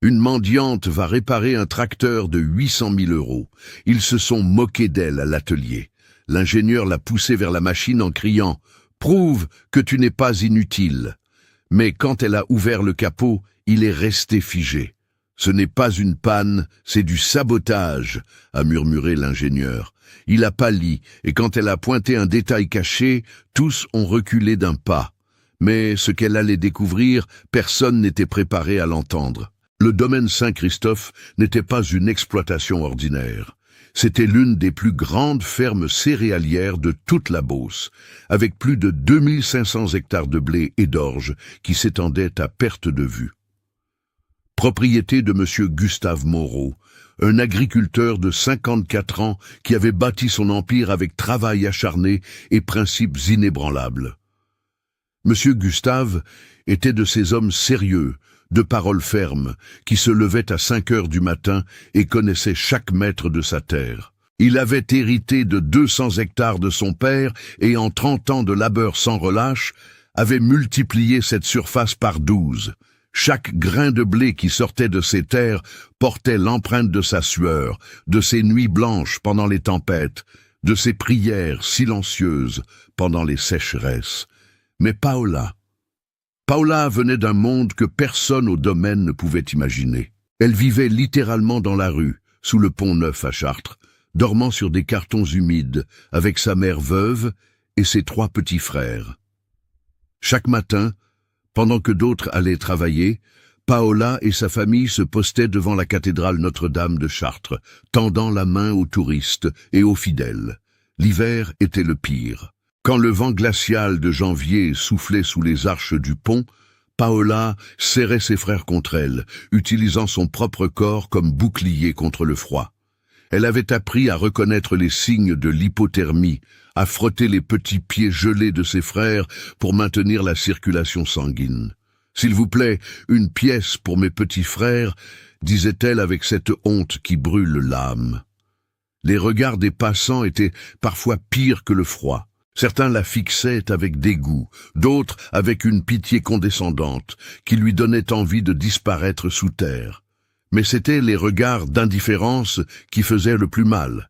Une mendiante va réparer un tracteur de 800 000 €. Ils se sont moqués d'elle à l'atelier. L'ingénieur l'a poussée vers la machine en criant « Prouve que tu n'es pas inutile ». Mais quand elle a ouvert le capot, il est resté figé. « Ce n'est pas une panne, c'est du sabotage », a murmuré l'ingénieur. Il a pâli, et quand elle a pointé un détail caché, tous ont reculé d'un pas. Mais ce qu'elle allait découvrir, personne n'était préparé à l'entendre. Le domaine Saint-Christophe n'était pas une exploitation ordinaire. C'était l'une des plus grandes fermes céréalières de toute la Beauce, avec plus de 2500 hectares de blé et d'orge qui s'étendaient à perte de vue. Propriété de M. Gustave Moreau, un agriculteur de 54 ans qui avait bâti son empire avec travail acharné et principes inébranlables. M. Gustave était de ces hommes sérieux, de paroles fermes, qui se levaient à 5 heures du matin et connaissaient chaque mètre de sa terre. Il avait hérité de 200 hectares de son père et en 30 ans de labeur sans relâche, avait multiplié cette surface par 12. Chaque grain de blé qui sortait de ses terres portait l'empreinte de sa sueur, de ses nuits blanches pendant les tempêtes, de ses prières silencieuses pendant les sécheresses. Mais Paola venait d'un monde que personne au domaine ne pouvait imaginer. Elle vivait littéralement dans la rue, sous le pont Neuf à Chartres, dormant sur des cartons humides, avec sa mère veuve et ses 3 petits frères. Chaque matin, pendant que d'autres allaient travailler, Paola et sa famille se postaient devant la cathédrale Notre-Dame de Chartres, tendant la main aux touristes et aux fidèles. L'hiver était le pire. Quand le vent glacial de janvier soufflait sous les arches du pont, Paola serrait ses frères contre elle, utilisant son propre corps comme bouclier contre le froid. Elle avait appris à reconnaître les signes de l'hypothermie, à frotter les petits pieds gelés de ses frères pour maintenir la circulation sanguine. « S'il vous plaît, une pièce pour mes petits frères », disait-elle avec cette honte qui brûle l'âme. Les regards des passants étaient parfois pires que le froid. Certains la fixaient avec dégoût, d'autres avec une pitié condescendante, qui lui donnait envie de disparaître sous terre. Mais c'étaient les regards d'indifférence qui faisaient le plus mal.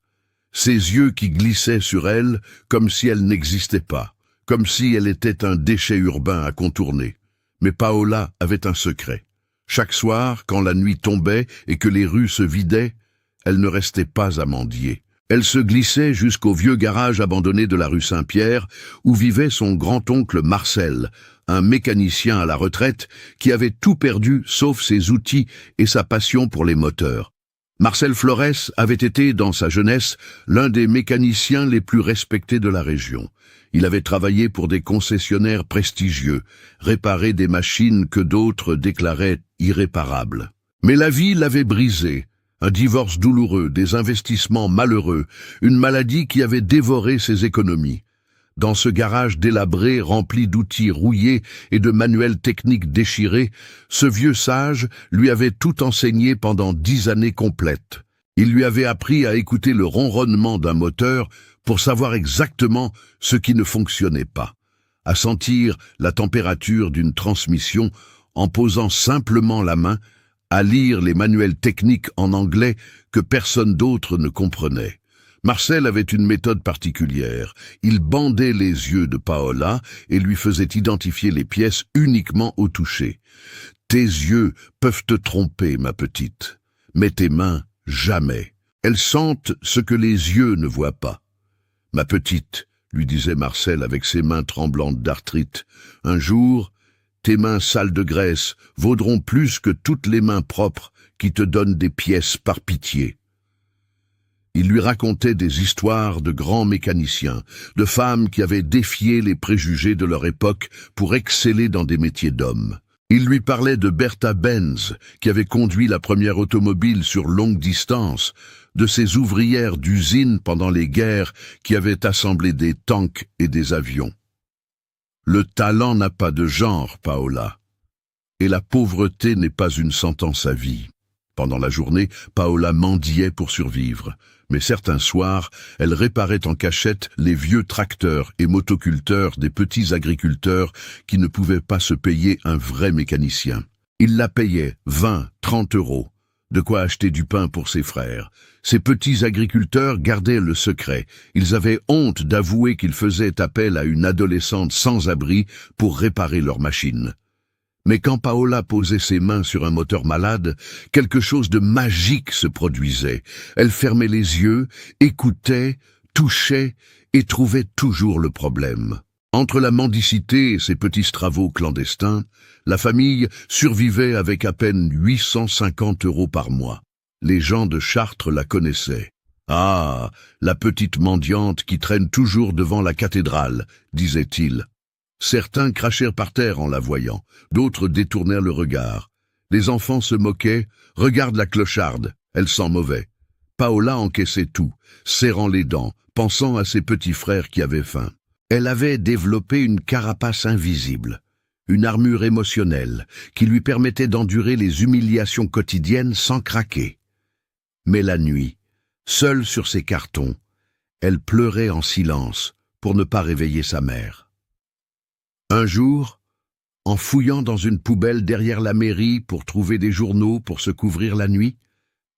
Ses yeux qui glissaient sur elle comme si elle n'existait pas, comme si elle était un déchet urbain à contourner. Mais Paola avait un secret. Chaque soir, quand la nuit tombait et que les rues se vidaient, elle ne restait pas à mendier. Elle se glissait jusqu'au vieux garage abandonné de la rue Saint-Pierre, où vivait son grand-oncle Marcel, un mécanicien à la retraite qui avait tout perdu sauf ses outils et sa passion pour les moteurs. Marcel Flores avait été, dans sa jeunesse, l'un des mécaniciens les plus respectés de la région. Il avait travaillé pour des concessionnaires prestigieux, réparé des machines que d'autres déclaraient irréparables. Mais la vie l'avait brisé. Un divorce douloureux, des investissements malheureux, une maladie qui avait dévoré ses économies. Dans ce garage délabré, rempli d'outils rouillés et de manuels techniques déchirés, ce vieux sage lui avait tout enseigné pendant 10 années complètes. Il lui avait appris à écouter le ronronnement d'un moteur pour savoir exactement ce qui ne fonctionnait pas, à sentir la température d'une transmission en posant simplement la main, à lire les manuels techniques en anglais que personne d'autre ne comprenait. Marcel avait une méthode particulière. Il bandait les yeux de Paola et lui faisait identifier les pièces uniquement au toucher. « Tes yeux peuvent te tromper, ma petite, mais tes mains, jamais. Elles sentent ce que les yeux ne voient pas. »« Ma petite, » lui disait Marcel avec ses mains tremblantes d'arthrite, « un jour, tes mains sales de graisse vaudront plus que toutes les mains propres qui te donnent des pièces par pitié. » Il lui racontait des histoires de grands mécaniciens, de femmes qui avaient défié les préjugés de leur époque pour exceller dans des métiers d'hommes. Il lui parlait de Bertha Benz, qui avait conduit la première automobile sur longue distance, de ces ouvrières d'usine pendant les guerres qui avaient assemblé des tanks et des avions. Le talent n'a pas de genre, Paola, et la pauvreté n'est pas une sentence à vie. Pendant la journée, Paola mendiait pour survivre, mais certains soirs, elle réparait en cachette les vieux tracteurs et motoculteurs des petits agriculteurs qui ne pouvaient pas se payer un vrai mécanicien. Il la payait 20, 30 euros. De quoi acheter du pain pour ses frères. Ces petits agriculteurs gardaient le secret. Ils avaient honte d'avouer qu'ils faisaient appel à une adolescente sans abri pour réparer leur machine. Mais quand Paola posait ses mains sur un moteur malade, quelque chose de magique se produisait. Elle fermait les yeux, écoutait, touchait et trouvait toujours le problème. Entre la mendicité et ses petits travaux clandestins, la famille survivait avec à peine 850 euros par mois. Les gens de Chartres la connaissaient. « Ah, la petite mendiante qui traîne toujours devant la cathédrale », disait-il. Certains crachèrent par terre en la voyant, d'autres détournèrent le regard. Les enfants se moquaient. « Regarde la clocharde, elle sent mauvais ». Paola encaissait tout, serrant les dents, pensant à ses petits frères qui avaient faim. Elle avait développé une carapace invisible, une armure émotionnelle qui lui permettait d'endurer les humiliations quotidiennes sans craquer. Mais la nuit, seule sur ses cartons, elle pleurait en silence pour ne pas réveiller sa mère. Un jour, en fouillant dans une poubelle derrière la mairie pour trouver des journaux pour se couvrir la nuit,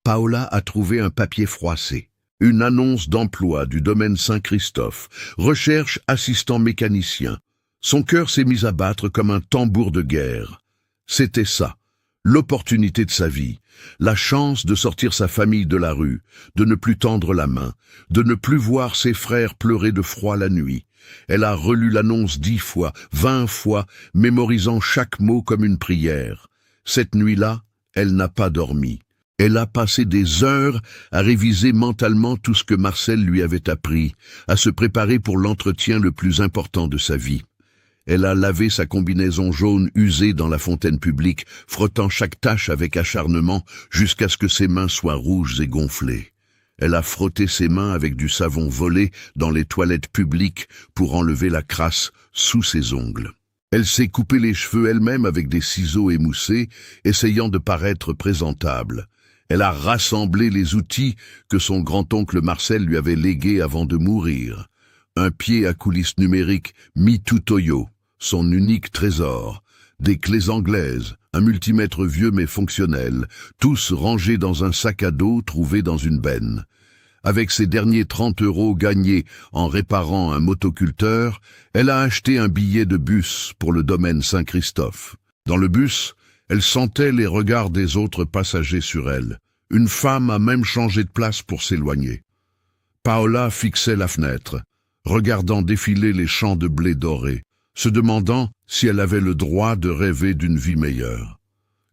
Paola a trouvé un papier froissé. Une annonce d'emploi du domaine Saint-Christophe, recherche assistant mécanicien. Son cœur s'est mis à battre comme un tambour de guerre. C'était ça, l'opportunité de sa vie, la chance de sortir sa famille de la rue, de ne plus tendre la main, de ne plus voir ses frères pleurer de froid la nuit. Elle a relu l'annonce 10 fois, 20 fois, mémorisant chaque mot comme une prière. Cette nuit-là, elle n'a pas dormi. Elle a passé des heures à réviser mentalement tout ce que Marcel lui avait appris, à se préparer pour l'entretien le plus important de sa vie. Elle a lavé sa combinaison jaune usée dans la fontaine publique, frottant chaque tache avec acharnement jusqu'à ce que ses mains soient rouges et gonflées. Elle a frotté ses mains avec du savon volé dans les toilettes publiques pour enlever la crasse sous ses ongles. Elle s'est coupé les cheveux elle-même avec des ciseaux émoussés, essayant de paraître présentable. Elle a rassemblé les outils que son grand-oncle Marcel lui avait légués avant de mourir. Un pied à coulisses numériques Mitutoyo, son unique trésor, des clés anglaises, un multimètre vieux mais fonctionnel, tous rangés dans un sac à dos trouvé dans une benne. Avec ses derniers 30 euros gagnés en réparant un motoculteur, elle a acheté un billet de bus pour le domaine Saint-Christophe. Dans le bus, elle sentait les regards des autres passagers sur elle. Une femme a même changé de place pour s'éloigner. Paola fixait la fenêtre, regardant défiler les champs de blé doré, se demandant si elle avait le droit de rêver d'une vie meilleure.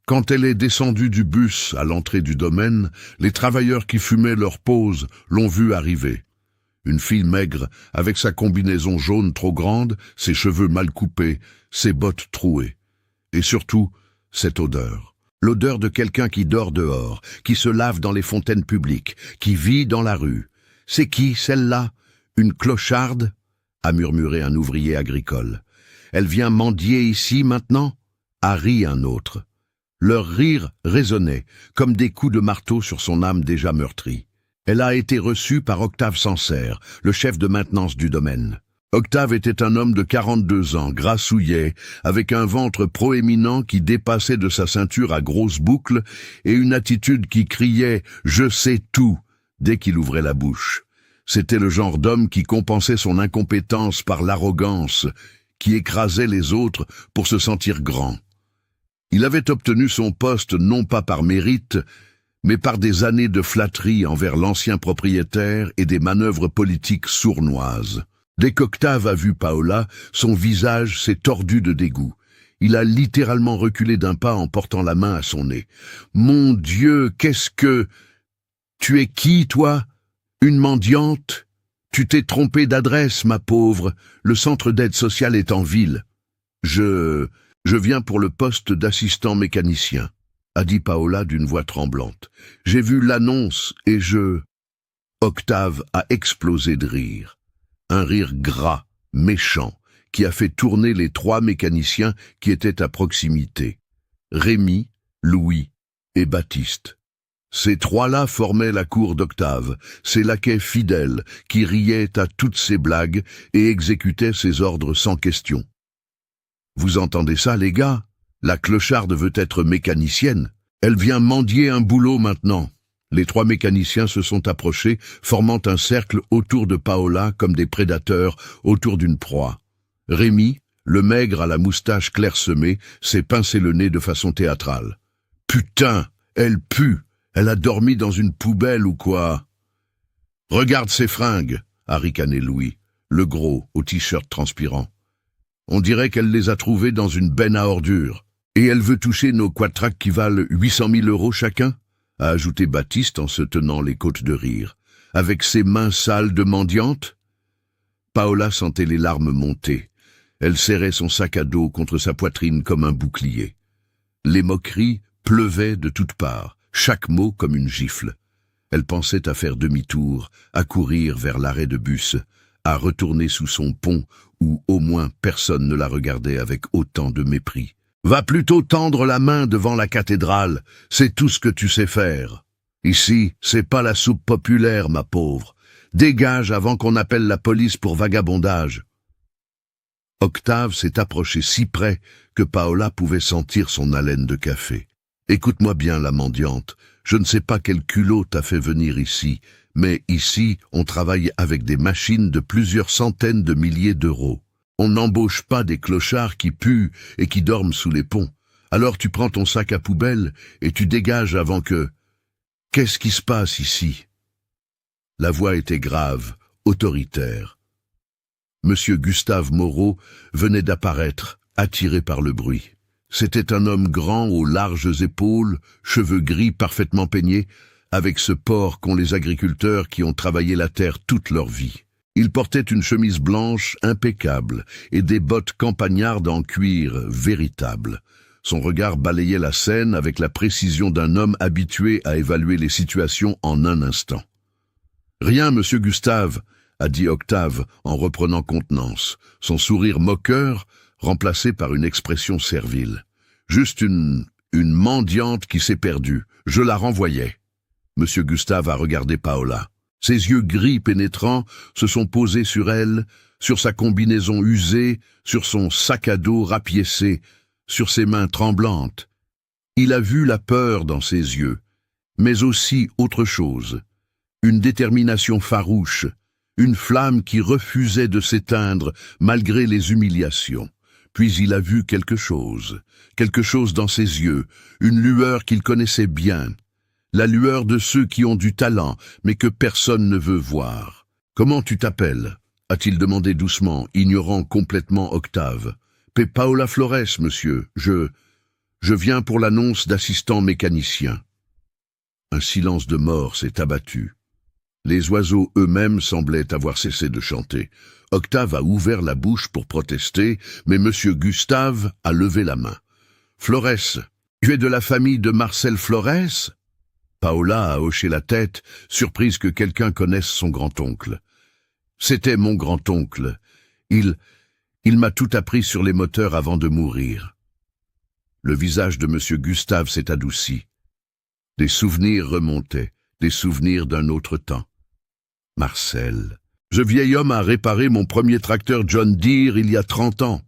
Quand elle est descendue du bus à l'entrée du domaine, les travailleurs qui fumaient leur pause l'ont vue arriver. Une fille maigre, avec sa combinaison jaune trop grande, ses cheveux mal coupés, ses bottes trouées. Et surtout, cette odeur. L'odeur de quelqu'un qui dort dehors, qui se lave dans les fontaines publiques, qui vit dans la rue. « C'est qui, celle-là? Une clocharde ?» a murmuré un ouvrier agricole. « Elle vient mendier ici maintenant ?» a ri un autre. Leur rire résonnait, comme des coups de marteau sur son âme déjà meurtrie. Elle a été reçue par Octave Sancerre, le chef de maintenance du domaine. Octave était un homme de 42 ans, grassouillet, avec un ventre proéminent qui dépassait de sa ceinture à grosses boucles et une attitude qui criait « Je sais tout » dès qu'il ouvrait la bouche. C'était le genre d'homme qui compensait son incompétence par l'arrogance, qui écrasait les autres pour se sentir grand. Il avait obtenu son poste non pas par mérite, mais par des années de flatterie envers l'ancien propriétaire et des manœuvres politiques sournoises. Dès qu'Octave a vu Paola, son visage s'est tordu de dégoût. Il a littéralement reculé d'un pas en portant la main à son nez. « Mon Dieu, qu'est-ce que... Tu es qui, toi? Une mendiante? Tu t'es trompé d'adresse, ma pauvre. Le centre d'aide sociale est en ville. Je viens pour le poste d'assistant mécanicien, a dit Paola d'une voix tremblante. J'ai vu l'annonce et Octave a explosé de rire. Un rire gras, méchant, qui a fait tourner les 3 mécaniciens qui étaient à proximité. Rémi, Louis et Baptiste. Ces 3-là formaient la cour d'Octave, ces laquais fidèles qui riaient à toutes ses blagues et exécutaient ses ordres sans question. « Vous entendez ça, les gars ? La clocharde veut être mécanicienne. Elle vient mendier un boulot maintenant. Les 3 mécaniciens se sont approchés, formant un cercle autour de Paola comme des prédateurs autour d'une proie. Rémi, le maigre à la moustache clairsemée, s'est pincé le nez de façon théâtrale. « Putain, elle pue! Elle a dormi dans une poubelle ou quoi ?»« Regarde ses fringues !» a ricané Louis, le gros, au t-shirt transpirant. « On dirait qu'elle les a trouvés dans une benne à ordures. Et elle veut toucher nos quattracs qui valent 800 000 € chacun ?» a ajouté Baptiste en se tenant les côtes de rire. « Avec ses mains sales de mendiante ?» Paola sentait les larmes monter. Elle serrait son sac à dos contre sa poitrine comme un bouclier. Les moqueries pleuvaient de toutes parts, chaque mot comme une gifle. Elle pensait à faire demi-tour, à courir vers l'arrêt de bus, à retourner sous son pont où au moins personne ne la regardait avec autant de mépris. « Va plutôt tendre la main devant la cathédrale, c'est tout ce que tu sais faire. Ici, c'est pas la soupe populaire, ma pauvre. Dégage avant qu'on appelle la police pour vagabondage. » Octave s'est approché si près que Paola pouvait sentir son haleine de café. « Écoute-moi bien, la mendiante, je ne sais pas quel culot t'a fait venir ici, mais ici, on travaille avec des machines de plusieurs centaines de milliers d'euros. On n'embauche pas des clochards qui puent et qui dorment sous les ponts. Alors tu prends ton sac à poubelle et tu dégages avant que... Qu'est-ce qui se passe ici ?» La voix était grave, autoritaire. Monsieur Gustave Moreau venait d'apparaître, attiré par le bruit. C'était un homme grand aux larges épaules, cheveux gris parfaitement peignés, avec ce port qu'ont les agriculteurs qui ont travaillé la terre toute leur vie. Il portait une chemise blanche impeccable et des bottes campagnardes en cuir véritable. Son regard balayait la scène avec la précision d'un homme habitué à évaluer les situations en un instant. « Rien, monsieur Gustave », a dit Octave en reprenant contenance, son sourire moqueur remplacé par une expression servile. « Juste une mendiante qui s'est perdue. Je la renvoyais. » Monsieur Gustave a regardé Paola. Ses yeux gris pénétrants se sont posés sur elle, sur sa combinaison usée, sur son sac à dos rapiécé, sur ses mains tremblantes. Il a vu la peur dans ses yeux, mais aussi autre chose, une détermination farouche, une flamme qui refusait de s'éteindre malgré les humiliations. Puis il a vu quelque chose dans ses yeux, une lueur qu'il connaissait bien, la lueur de ceux qui ont du talent, mais que personne ne veut voir. « Comment tu t'appelles » a-t-il demandé doucement, ignorant complètement Octave. « Paola Flores, monsieur. Je viens pour l'annonce d'assistant mécanicien. » Un silence de mort s'est abattu. Les oiseaux eux-mêmes semblaient avoir cessé de chanter. Octave a ouvert la bouche pour protester, mais monsieur Gustave a levé la main. « Flores, tu es de la famille de Marcel Flores ?» Paola a hoché la tête, surprise que quelqu'un connaisse son grand-oncle. « C'était mon grand-oncle. Il m'a tout appris sur les moteurs avant de mourir. » Le visage de monsieur Gustave s'est adouci. Des souvenirs remontaient, des souvenirs d'un autre temps. Marcel. Ce vieil homme a réparé mon premier tracteur John Deere il y a 30 ans.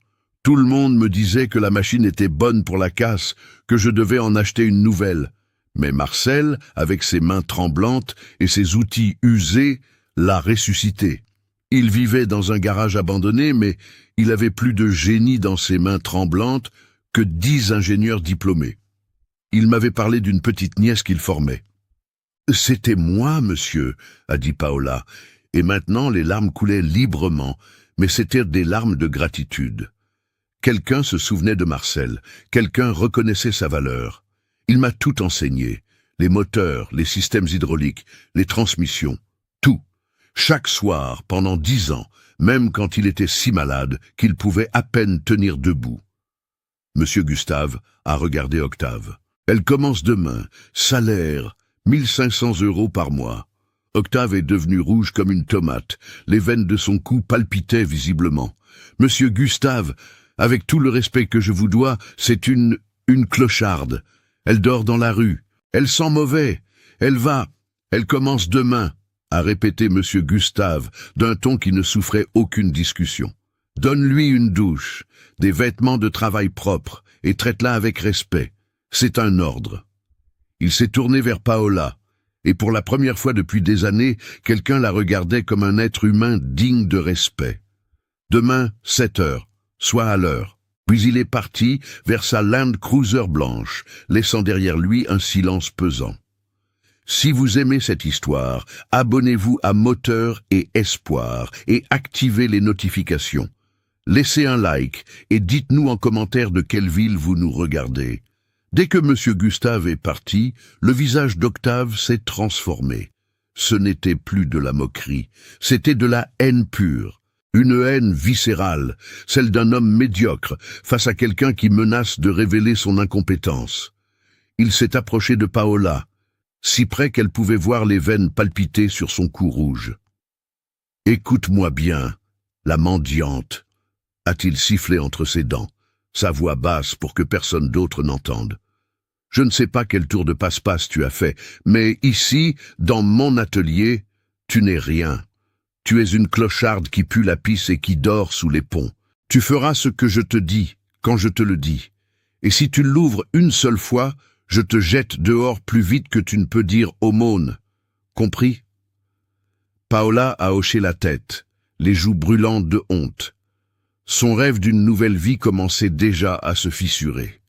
Tout le monde me disait que la machine était bonne pour la casse, que je devais en acheter une nouvelle. Mais Marcel, avec ses mains tremblantes et ses outils usés, l'a ressuscité. Il vivait dans un garage abandonné, mais il avait plus de génie dans ses mains tremblantes que 10 ingénieurs diplômés. Il m'avait parlé d'une petite nièce qu'il formait. « C'était moi, monsieur », a dit Paola, et maintenant les larmes coulaient librement, mais c'étaient des larmes de gratitude. Quelqu'un se souvenait de Marcel, quelqu'un reconnaissait sa valeur. Il m'a tout enseigné, les moteurs, les systèmes hydrauliques, les transmissions, tout. Chaque soir, pendant 10 ans, même quand il était si malade qu'il pouvait à peine tenir debout. Monsieur Gustave a regardé Octave. « Elle commence demain, salaire, 1500 € par mois. » Octave est devenu rouge comme une tomate, les veines de son cou palpitaient visiblement. « Monsieur Gustave, avec tout le respect que je vous dois, c'est une clocharde. Elle dort dans la rue. Elle sent mauvais. Elle commence demain, » a répété monsieur Gustave, d'un ton qui ne souffrait aucune discussion. « Donne-lui une douche, des vêtements de travail propres, et traite-la avec respect. C'est un ordre. Il s'est tourné vers Paola, et pour la première fois depuis des années, quelqu'un la regardait comme un être humain digne de respect. Demain, 7 heures, soit à l'heure. Puis il est parti vers sa Land Cruiser blanche, laissant derrière lui un silence pesant. Si vous aimez cette histoire, abonnez-vous à Moteur et Espoir et activez les notifications. Laissez un like et dites-nous en commentaire de quelle ville vous nous regardez. Dès que M. Gustave est parti, le visage d'Octave s'est transformé. Ce n'était plus de la moquerie, c'était de la haine pure. Une haine viscérale, celle d'un homme médiocre face à quelqu'un qui menace de révéler son incompétence. Il s'est approché de Paola, si près qu'elle pouvait voir les veines palpiter sur son cou rouge. « Écoute-moi bien, la mendiante », a-t-il sifflé entre ses dents, sa voix basse pour que personne d'autre n'entende. « Je ne sais pas quel tour de passe-passe tu as fait, mais ici, dans mon atelier, tu n'es rien. Tu es une clocharde qui pue la pisse et qui dort sous les ponts. Tu feras ce que je te dis, quand je te le dis. Et si tu l'ouvres une seule fois, je te jette dehors plus vite que tu ne peux dire aumône. Compris ?» Paola a hoché la tête, les joues brûlantes de honte. Son rêve d'une nouvelle vie commençait déjà à se fissurer.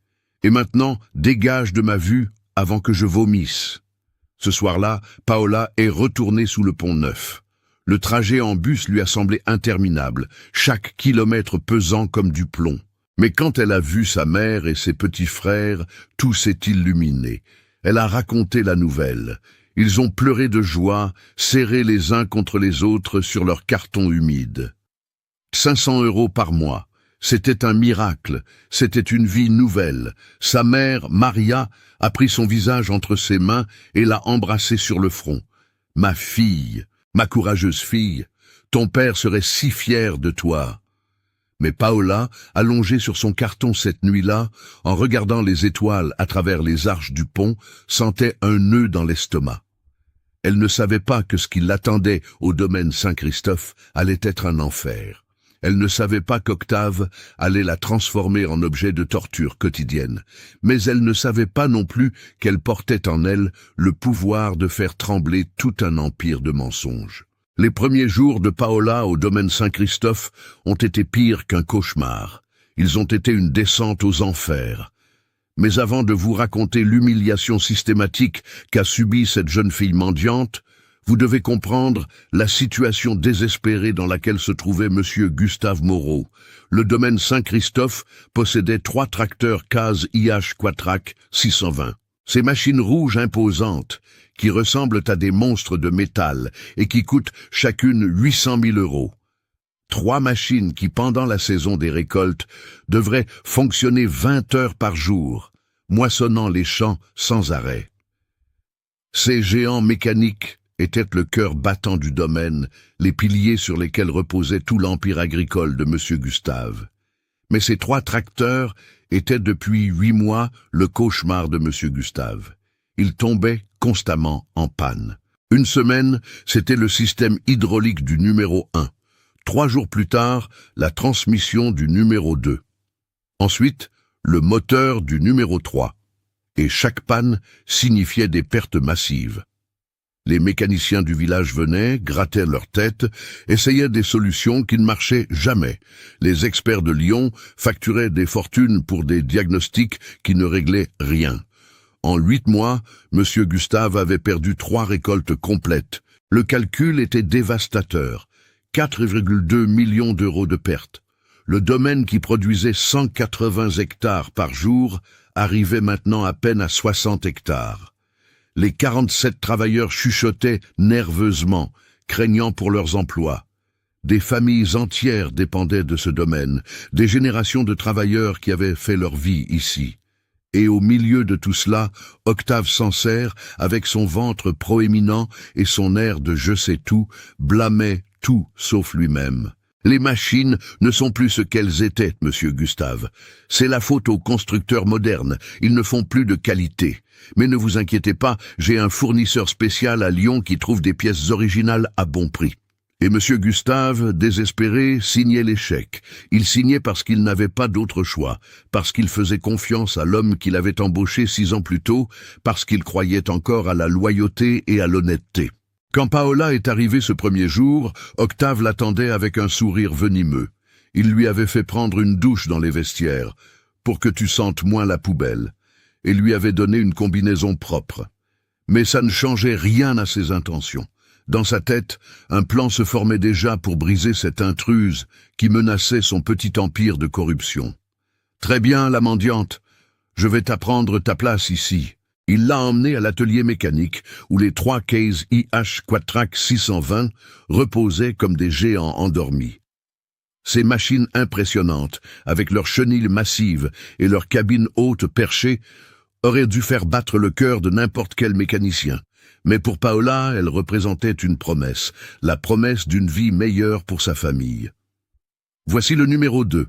Et maintenant, dégage de ma vue avant que je vomisse. Ce soir-là, Paola est retournée sous le pont Neuf. Le trajet en bus lui a semblé interminable, chaque kilomètre pesant comme du plomb. Mais quand elle a vu sa mère et ses petits frères, tout s'est illuminé. Elle a raconté la nouvelle. Ils ont pleuré de joie, serrés les uns contre les autres sur leur carton humide. 500 € par mois. C'était un miracle, c'était une vie nouvelle. Sa mère, Maria, a pris son visage entre ses mains et l'a embrassé sur le front. « Ma fille, ma courageuse fille, ton père serait si fier de toi. » Mais Paola, allongée sur son carton cette nuit-là, en regardant les étoiles à travers les arches du pont, sentait un nœud dans l'estomac. Elle ne savait pas que ce qui l'attendait au domaine Saint-Christophe allait être un enfer. Elle ne savait pas qu'Octave allait la transformer en objet de torture quotidienne, mais elle ne savait pas non plus qu'elle portait en elle le pouvoir de faire trembler tout un empire de mensonges. Les premiers jours de Paola au domaine Saint-Christophe ont été pires qu'un cauchemar. Ils ont été une descente aux enfers. Mais avant de vous raconter l'humiliation systématique qu'a subie cette jeune fille mendiante, vous devez comprendre la situation désespérée dans laquelle se trouvait M. Gustave Moreau. Le domaine Saint-Christophe possédait 3 tracteurs CAZ IH Quatrac 620. Ces machines rouges imposantes, qui ressemblent à des monstres de métal et qui coûtent chacune 800 000 €. 3 machines qui, pendant la saison des récoltes, devraient fonctionner 20 heures par jour, moissonnant les champs sans arrêt. Ces géants mécaniques étaient le cœur battant du domaine, les piliers sur lesquels reposait tout l'empire agricole de M. Gustave. Mais ces 3 tracteurs étaient depuis 8 mois le cauchemar de M. Gustave. Ils tombaient constamment en panne. Une semaine, c'était le système hydraulique du numéro 1. 3 jours plus tard, la transmission du numéro 2. Ensuite, le moteur du numéro 3. Et chaque panne signifiait des pertes massives. Les mécaniciens du village venaient, grattaient leur tête, essayaient des solutions qui ne marchaient jamais. Les experts de Lyon facturaient des fortunes pour des diagnostics qui ne réglaient rien. En 8 mois, M. Gustave avait perdu 3 récoltes complètes. Le calcul était dévastateur. 4,2 millions d'euros de pertes. Le domaine qui produisait 180 hectares par jour arrivait maintenant à peine à 60 hectares. Les 47 travailleurs chuchotaient nerveusement, craignant pour leurs emplois. Des familles entières dépendaient de ce domaine, des générations de travailleurs qui avaient fait leur vie ici. Et au milieu de tout cela, Octave Sancerre, avec son ventre proéminent et son air de je sais tout, blâmait tout sauf lui-même. Les machines ne sont plus ce qu'elles étaient, monsieur Gustave. C'est la faute aux constructeurs modernes, ils ne font plus de qualité. Mais ne vous inquiétez pas, j'ai un fournisseur spécial à Lyon qui trouve des pièces originales à bon prix. Et M. Gustave, désespéré, signait les chèques. Il signait parce qu'il n'avait pas d'autre choix, parce qu'il faisait confiance à l'homme qu'il avait embauché 6 ans plus tôt, parce qu'il croyait encore à la loyauté et à l'honnêteté. Quand Paola est arrivée ce premier jour, Octave l'attendait avec un sourire venimeux. Il lui avait fait prendre une douche dans les vestiaires, pour que tu sentes moins la poubelle, et lui avait donné une combinaison propre. Mais ça ne changeait rien à ses intentions. Dans sa tête, un plan se formait déjà pour briser cette intruse qui menaçait son petit empire de corruption. « Très bien, la mendiante, je vais t'apprendre ta place ici. » Il l'a emmenée à l'atelier mécanique où les 3 Case IH Quadtrac 620 reposaient comme des géants endormis. Ces machines impressionnantes, avec leurs chenilles massives et leurs cabines hautes perchées, auraient dû faire battre le cœur de n'importe quel mécanicien. Mais pour Paola, elle représentait une promesse, la promesse d'une vie meilleure pour sa famille. Voici le numéro 2.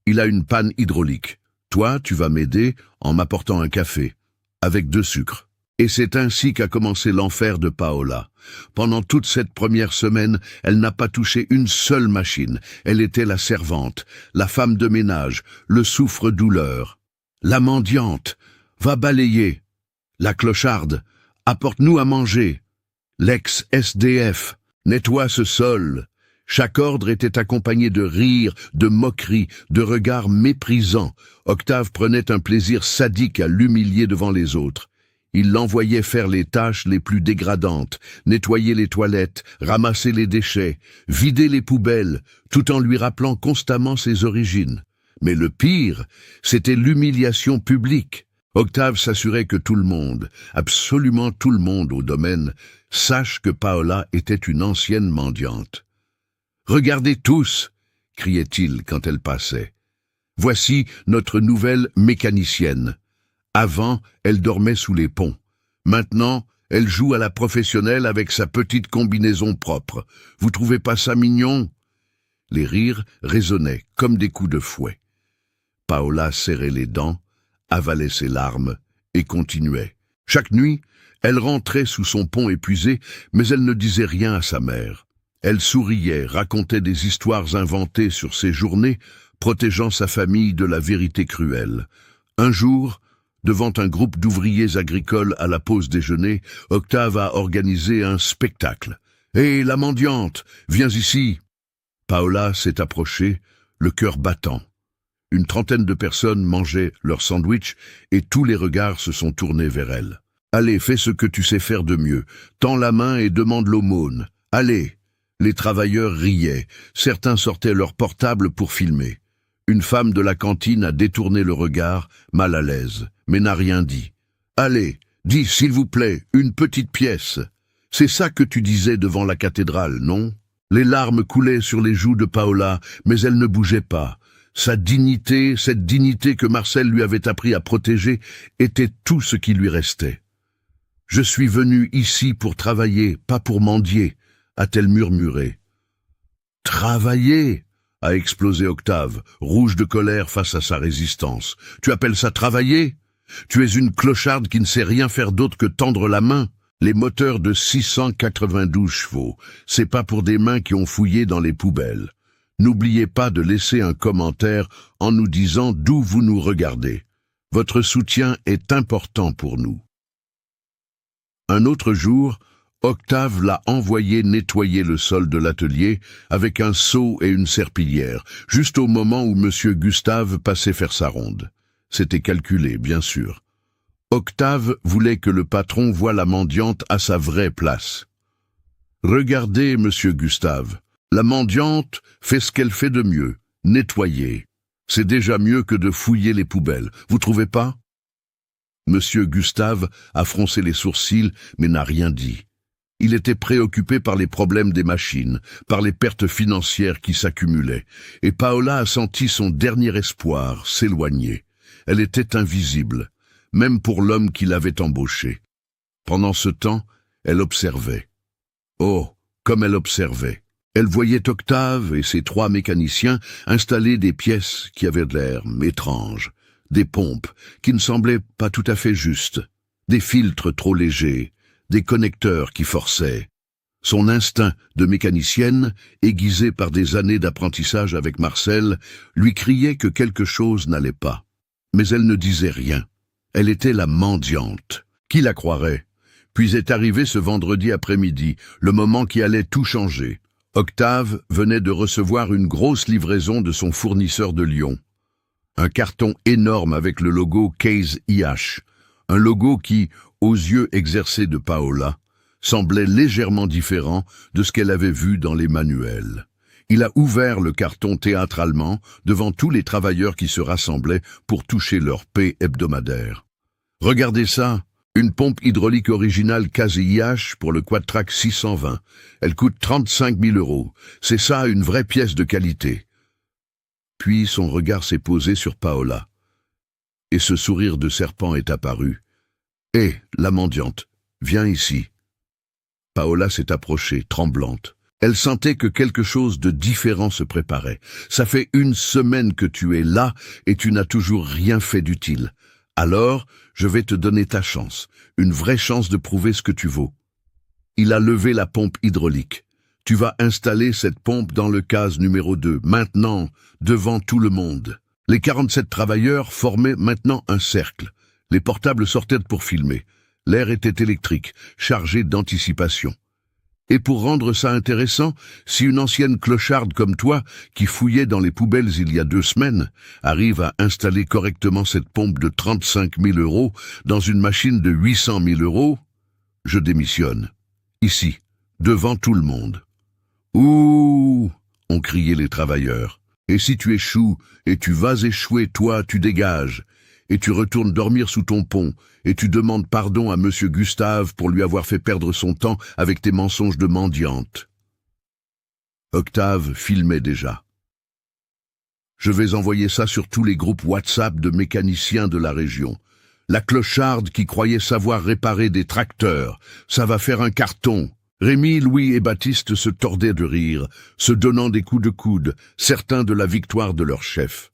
Il a une panne hydraulique. Toi, tu vas m'aider en m'apportant un café, avec 2 sucres. Et c'est ainsi qu'a commencé l'enfer de Paola. Pendant toute cette première semaine, elle n'a pas touché une seule machine. Elle était la servante, la femme de ménage, le souffre-douleur. La mendiante, va balayer. La clocharde, apporte-nous à manger. L'ex-SDF, nettoie ce sol. Chaque ordre était accompagné de rires, de moqueries, de regards méprisants. Octave prenait un plaisir sadique à l'humilier devant les autres. Il l'envoyait faire les tâches les plus dégradantes, nettoyer les toilettes, ramasser les déchets, vider les poubelles, tout en lui rappelant constamment ses origines. Mais le pire, c'était l'humiliation publique. Octave s'assurait que tout le monde, absolument tout le monde au domaine, sache que Paola était une ancienne mendiante. « Regardez tous !» criait-il quand elle passait. « Voici notre nouvelle mécanicienne. Avant, elle dormait sous les ponts. Maintenant, elle joue à la professionnelle avec sa petite combinaison propre. Vous trouvez pas ça mignon ?» Les rires résonnaient comme des coups de fouet. Paola serrait les dents, avalait ses larmes et continuait. Chaque nuit, elle rentrait sous son pont épuisé, mais elle ne disait rien à sa mère. Elle souriait, racontait des histoires inventées sur ses journées, protégeant sa famille de la vérité cruelle. Un jour, devant un groupe d'ouvriers agricoles à la pause déjeuner, Octave a organisé un spectacle. « Hé, la mendiante, viens ici !» Paola s'est approchée, le cœur battant. Une 30aine de personnes mangeaient leur sandwich et tous les regards se sont tournés vers elle. « Allez, fais ce que tu sais faire de mieux. Tends la main et demande l'aumône. Allez !» Les travailleurs riaient. Certains sortaient leur portable pour filmer. Une femme de la cantine a détourné le regard, mal à l'aise, mais n'a rien dit. « Allez, dis s'il vous plaît, une petite pièce. C'est ça que tu disais devant la cathédrale, non ?» Les larmes coulaient sur les joues de Paola, mais elle ne bougeait pas. Sa dignité, cette dignité que Marcel lui avait appris à protéger, était tout ce qui lui restait. « Je suis venu ici pour travailler, pas pour mendier », a-t-elle murmuré. « Travailler » a explosé Octave, rouge de colère face à sa résistance. « Tu appelles ça travailler ? Tu es une clocharde qui ne sait rien faire d'autre que tendre la main. Les moteurs de 692 chevaux, c'est pas pour des mains qui ont fouillé dans les poubelles. N'oubliez pas de laisser un commentaire en nous disant d'où vous nous regardez. Votre soutien est important pour nous. » Un autre jour, Octave l'a envoyé nettoyer le sol de l'atelier avec un seau et une serpillière, juste au moment où M. Gustave passait faire sa ronde. C'était calculé, bien sûr. Octave voulait que le patron voie la mendiante à sa vraie place. « Regardez, Monsieur Gustave, la mendiante fait ce qu'elle fait de mieux, nettoyer. C'est déjà mieux que de fouiller les poubelles, vous trouvez pas ?» Monsieur Gustave a froncé les sourcils, mais n'a rien dit. Il était préoccupé par les problèmes des machines, par les pertes financières qui s'accumulaient, et Paola a senti son dernier espoir s'éloigner. Elle était invisible, même pour l'homme qui l'avait embauchée. Pendant ce temps, elle observait. Oh, comme elle observait. Elle voyait Octave et ses 3 mécaniciens installer des pièces qui avaient de l'air étranges, des pompes qui ne semblaient pas tout à fait justes, des filtres trop légers, des connecteurs qui forçaient. Son instinct de mécanicienne, aiguisé par des années d'apprentissage avec Marcel, lui criait que quelque chose n'allait pas. Mais elle ne disait rien. Elle était la mendiante. Qui la croirait? Puis est arrivé ce vendredi après-midi, le moment qui allait tout changer. Octave venait de recevoir une grosse livraison de son fournisseur de Lyon. Un carton énorme avec le logo Case IH, un logo qui, aux yeux exercés de Paola, semblait légèrement différent de ce qu'elle avait vu dans les manuels. Il a ouvert le carton théâtralement devant tous les travailleurs qui se rassemblaient pour toucher leur paie hebdomadaire. « Regardez ça, une pompe hydraulique originale Case IH pour le Quadtrac 620. Elle coûte 35 000 €. C'est ça, une vraie pièce de qualité. » Puis son regard s'est posé sur Paola. Et ce sourire de serpent est apparu. « Hé, la mendiante, viens ici. » Paola s'est approchée, tremblante. Elle sentait que quelque chose de différent se préparait. Ça fait 1 semaine que tu es là et tu n'as toujours rien fait d'utile. Alors, je vais te donner ta chance, une vraie chance de prouver ce que tu vaux. Il a levé la pompe hydraulique. Tu vas installer cette pompe dans le case numéro 2, maintenant, devant tout le monde. Les 47 travailleurs formaient maintenant un cercle. Les portables sortaient pour filmer. L'air était électrique, chargé d'anticipation. Et pour rendre ça intéressant, si une ancienne clocharde comme toi, qui fouillait dans les poubelles il y a 2 semaines, arrive à installer correctement cette pompe de 35 000 € dans une machine de 800 000 €, je démissionne. Ici, devant tout le monde. « Ouh !» ont crié les travailleurs. « Et si tu échoues, et tu vas échouer, toi, tu dégages. Et tu retournes dormir sous ton pont, et tu demandes pardon à Monsieur Gustave pour lui avoir fait perdre son temps avec tes mensonges de mendiante. » Octave filmait déjà. « Je vais envoyer ça sur tous les groupes WhatsApp de mécaniciens de la région. La clocharde qui croyait savoir réparer des tracteurs, ça va faire un carton. » Rémi, Louis et Baptiste se tordaient de rire, se donnant des coups de coude, certains de la victoire de leur chef.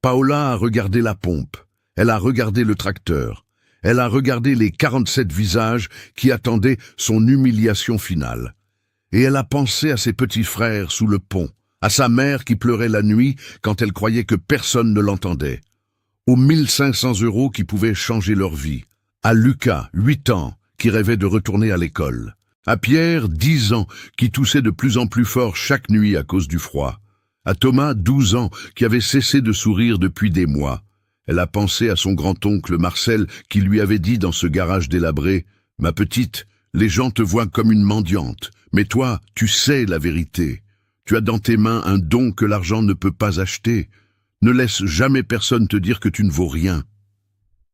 Paola a regardé la pompe. Elle a regardé le tracteur. Elle a regardé les 47 visages qui attendaient son humiliation finale. Et elle a pensé à ses petits frères sous le pont, à sa mère qui pleurait la nuit quand elle croyait que personne ne l'entendait, aux 1 500 € qui pouvaient changer leur vie, à Lucas, 8 ans, qui rêvait de retourner à l'école, à Pierre, 10 ans, qui toussait de plus en plus fort chaque nuit à cause du froid, à Thomas, 12 ans, qui avait cessé de sourire depuis des mois. Elle a pensé à son grand-oncle Marcel qui lui avait dit dans ce garage délabré « Ma petite, les gens te voient comme une mendiante, mais toi, tu sais la vérité. Tu as dans tes mains un don que l'argent ne peut pas acheter. Ne laisse jamais personne te dire que tu ne vaux rien. »«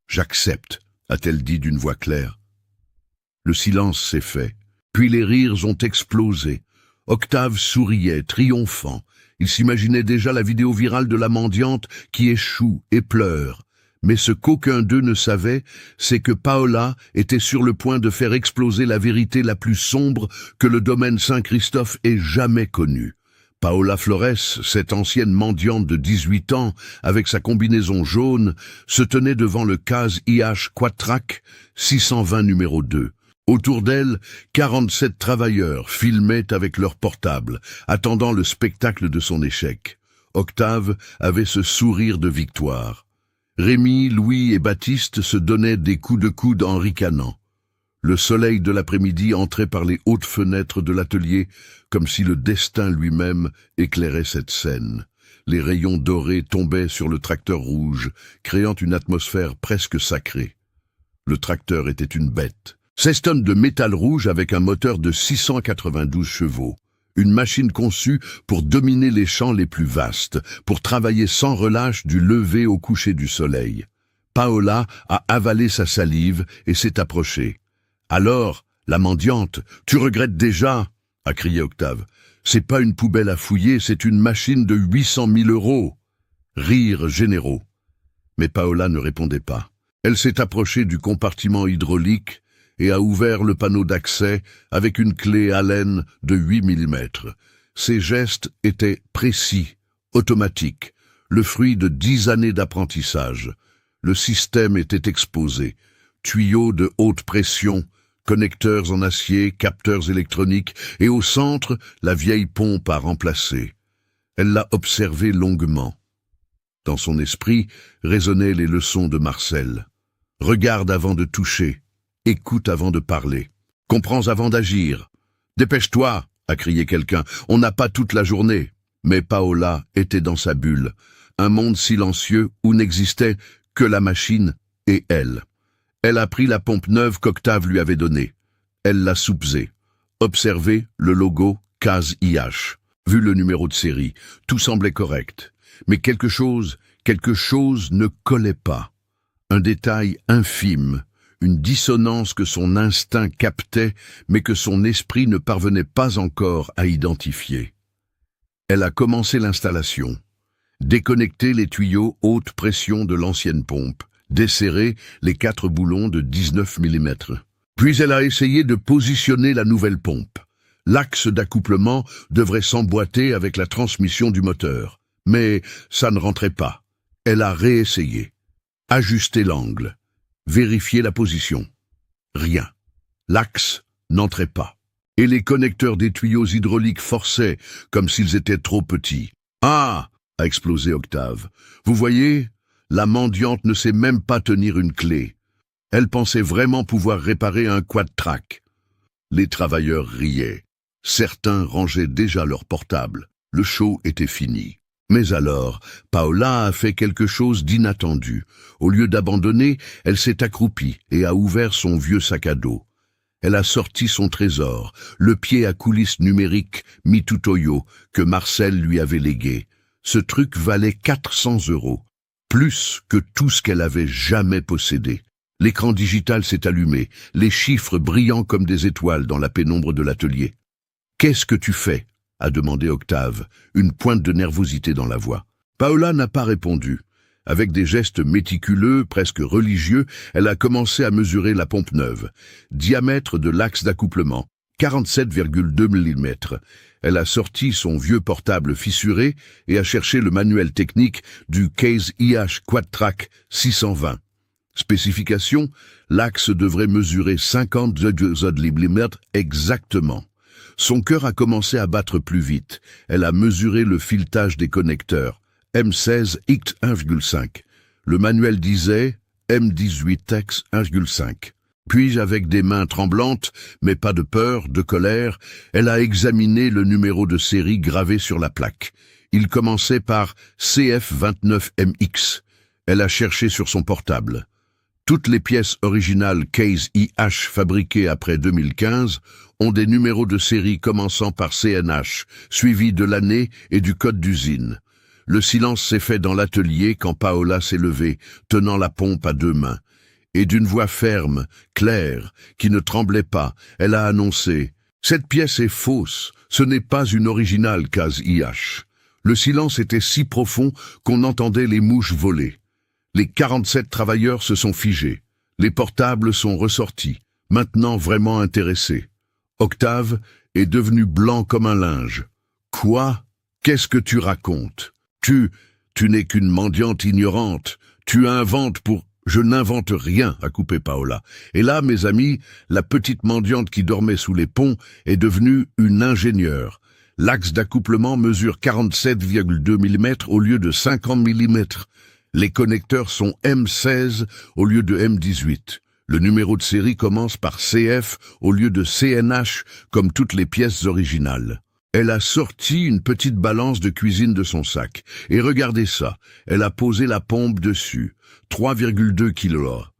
J'accepte », a-t-elle dit d'une voix claire. Le silence s'est fait, puis les rires ont explosé. Octave souriait, triomphant. Il s'imaginait déjà la vidéo virale de la mendiante qui échoue et pleure. Mais ce qu'aucun d'eux ne savait, c'est que Paola était sur le point de faire exploser la vérité la plus sombre que le domaine Saint-Christophe ait jamais connue. Paola Flores, cette ancienne mendiante de 18 ans, avec sa combinaison jaune, se tenait devant le Case IH Quadtrac 620 numéro 2. Autour d'elle, 47 travailleurs filmaient avec leur portable, attendant le spectacle de son échec. Octave avait ce sourire de victoire. Rémi, Louis et Baptiste se donnaient des coups de coude en ricanant. Le soleil de l'après-midi entrait par les hautes fenêtres de l'atelier, comme si le destin lui-même éclairait cette scène. Les rayons dorés tombaient sur le tracteur rouge, créant une atmosphère presque sacrée. Le tracteur était une bête. 16 tonnes de métal rouge avec un moteur de 692 chevaux. Une machine conçue pour dominer les champs les plus vastes, pour travailler sans relâche du lever au coucher du soleil. Paola a avalé sa salive et s'est approchée. « Alors, la mendiante, tu regrettes déjà ?» a crié Octave. « C'est pas une poubelle à fouiller, c'est une machine de 800 000 €. » Rires généraux. Mais Paola ne répondait pas. Elle s'est approchée du compartiment hydraulique et a ouvert le panneau d'accès avec une clé Allen de 8 mm. Ses gestes étaient précis, automatiques, le fruit de 10 années d'apprentissage. Le système était exposé. Tuyaux de haute pression, connecteurs en acier, capteurs électroniques, et au centre, la vieille pompe à remplacer. Elle l'a observé longuement. Dans son esprit résonnaient les leçons de Marcel. Regarde avant de toucher, écoute avant de parler, comprends avant d'agir. Dépêche-toi, a crié quelqu'un, on n'a pas toute la journée. Mais Paola était dans sa bulle, un monde silencieux où n'existait que la machine et elle. Elle a pris la pompe neuve qu'Octave lui avait donnée. Elle l'a soupesée. Observé le logo case IH. Vu le numéro de série, tout semblait correct. Mais quelque chose ne collait pas. Un détail infime, une dissonance que son instinct captait, mais que son esprit ne parvenait pas encore à identifier. Elle a commencé l'installation. Déconnecter les tuyaux haute pression de l'ancienne pompe. Desserrer les 4 boulons de 19 mm. Puis elle a essayé de positionner la nouvelle pompe. L'axe d'accouplement devrait s'emboîter avec la transmission du moteur. Mais ça ne rentrait pas. Elle a réessayé. Ajusté l'angle. Vérifié la position. Rien. L'axe n'entrait pas. Et les connecteurs des tuyaux hydrauliques forçaient, comme s'ils étaient trop petits. « Ah !» a explosé Octave. « Vous voyez, la mendiante ne sait même pas tenir une clé. Elle pensait vraiment pouvoir réparer un quad-track. » Les travailleurs riaient. Certains rangeaient déjà leur portable. Le show était fini. Mais alors, Paola a fait quelque chose d'inattendu. Au lieu d'abandonner, elle s'est accroupie et a ouvert son vieux sac à dos. Elle a sorti son trésor, le pied à coulisses numérique Mitutoyo que Marcel lui avait légué. Ce truc valait 400 €, plus que tout ce qu'elle avait jamais possédé. L'écran digital s'est allumé, les chiffres brillants comme des étoiles dans la pénombre de l'atelier. « Qu'est-ce que tu fais ?» a demandé Octave, une pointe de nervosité dans la voix. Paola n'a pas répondu. Avec des gestes méticuleux, presque religieux, elle a commencé à mesurer la pompe neuve. Diamètre de l'axe d'accouplement, 47,2 mm. Elle a sorti son vieux portable fissuré et a cherché le manuel technique du Case IH Quad-Track 620. Spécification, l'axe devrait mesurer 50 mm exactement. Son cœur a commencé à battre plus vite. Elle a mesuré le filetage des connecteurs. M16 X 1,5. Le manuel disait M18 X 1,5. Puis, avec des mains tremblantes, mais pas de peur, de colère, elle a examiné le numéro de série gravé sur la plaque. Il commençait par CF29MX. Elle a cherché sur son portable. Toutes les pièces originales Case IH fabriquées après 2015 ont des numéros de série commençant par CNH, suivis de l'année et du code d'usine. Le silence s'est fait dans l'atelier quand Paola s'est levée, tenant la pompe à 2 mains. Et d'une voix ferme, claire, qui ne tremblait pas, elle a annoncé « Cette pièce est fausse, ce n'est pas une originale case IH ». Le silence était si profond qu'on entendait les mouches voler. Les 47 travailleurs se sont figés. Les portables sont ressortis, maintenant vraiment intéressés. Octave est devenu blanc comme un linge. « Quoi ? Qu'est-ce que tu racontes ? Tu n'es qu'une mendiante ignorante. Tu inventes pour... » « Je n'invente rien, a coupé Paola. Et là, mes amis, la petite mendiante qui dormait sous les ponts est devenue une ingénieure. L'axe d'accouplement mesure 47,2 mm au lieu de 50 mm. Les connecteurs sont M16 au lieu de M18. Le numéro de série commence par CF au lieu de CNH, comme toutes les pièces originales. Elle a sorti une petite balance de cuisine de son sac. Et regardez ça, elle a posé la pompe dessus. 3,2 kg.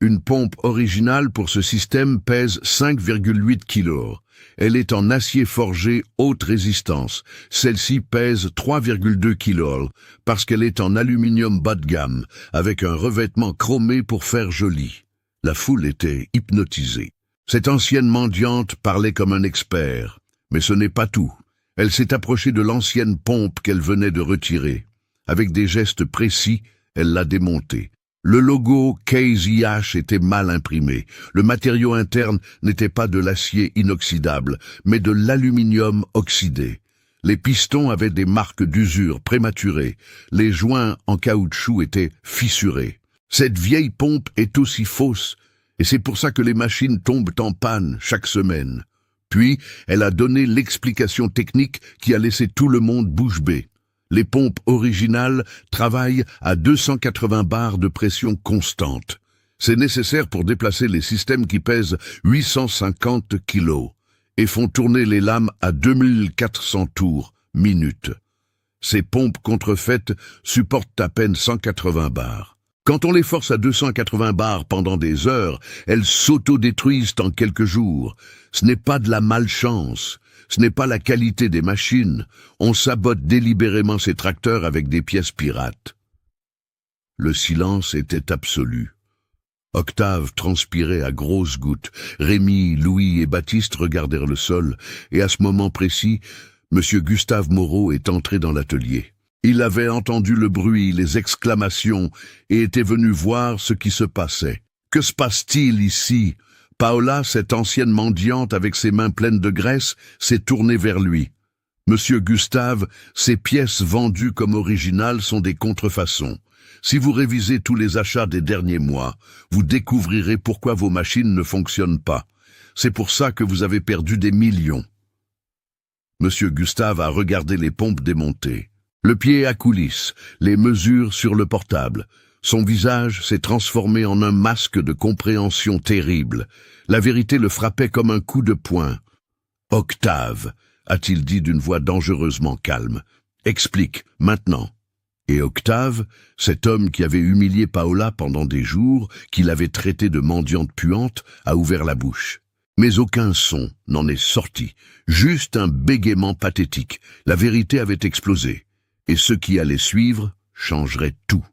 Une pompe originale pour ce système pèse 5,8 kg. Elle est en acier forgé haute résistance. Celle-ci pèse 3,2 kg parce qu'elle est en aluminium bas de gamme, avec un revêtement chromé pour faire joli. La foule était hypnotisée. Cette ancienne mendiante parlait comme un expert. Mais ce n'est pas tout. Elle s'est approchée de l'ancienne pompe qu'elle venait de retirer. Avec des gestes précis, elle l'a démontée. Le logo Case IH était mal imprimé. Le matériau interne n'était pas de l'acier inoxydable, mais de l'aluminium oxydé. Les pistons avaient des marques d'usure prématurées. Les joints en caoutchouc étaient fissurés. Cette vieille pompe est aussi fausse Et c'est pour ça que les machines tombent en panne chaque semaine. Puis, elle a donné l'explication technique qui a laissé tout le monde bouche bée. Les pompes originales travaillent à 280 bars de pression constante. C'est nécessaire pour déplacer les systèmes qui pèsent 850 kilos et font tourner les lames à 2400 tours minute. Ces pompes contrefaites supportent à peine 180 bars. Quand on les force à 280 bars pendant des heures, elles s'autodétruisent en quelques jours. Ce n'est pas de la malchance, ce n'est pas la qualité des machines. On sabote délibérément ces tracteurs avec des pièces pirates. Le silence était absolu. Octave transpirait à grosses gouttes. Rémi, Louis et Baptiste regardèrent le sol, et à ce moment précis, Monsieur Gustave Moreau est entré dans l'atelier. Il avait entendu le bruit, les exclamations, et était venu voir ce qui se passait. Que se passe-t-il ici? Paola, cette ancienne mendiante avec ses mains pleines de graisse, s'est tournée vers lui. Monsieur Gustave, ces pièces vendues comme originales sont des contrefaçons. Si vous révisez tous les achats des derniers mois, vous découvrirez pourquoi vos machines ne fonctionnent pas. C'est pour ça que vous avez perdu des millions. Monsieur Gustave a regardé les pompes démontées. Le pied à coulisses, les mesures sur le portable. Son visage s'est transformé en un masque de compréhension terrible. La vérité le frappait comme un coup de poing. « Octave », a-t-il dit d'une voix dangereusement calme, « explique, maintenant. » Et Octave, cet homme qui avait humilié Paola pendant des jours, qui l'avait traité de mendiante puante, a ouvert la bouche. Mais aucun son n'en est sorti, juste un bégaiement pathétique. La vérité avait explosé. Et ce qui allait suivre changerait tout.